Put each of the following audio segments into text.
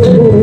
Mother,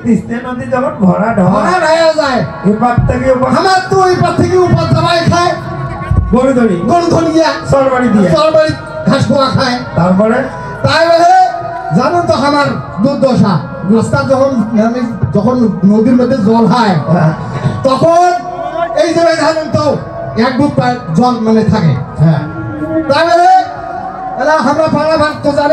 Teesta নদী যখন ভরা ভরা হয়ে যায় এপার থেকে আমার তো ওই পার থেকে উপর জামাই খায় গরু ধরি গিয়া সরবাড়ি দিয়ে সরবাড়ি ঘাস পোয়া খায় তারপরে তাই বলে জানেন তো আমার দুর্দশা রাস্তা যখন নদীর মধ্যে জল হয় তখন এই জায়গায় জানেন তো এক বুক জল মানে থাকে হ্যাঁ তাই বলে এরা আমরা পাড়া ভাগ তো জানে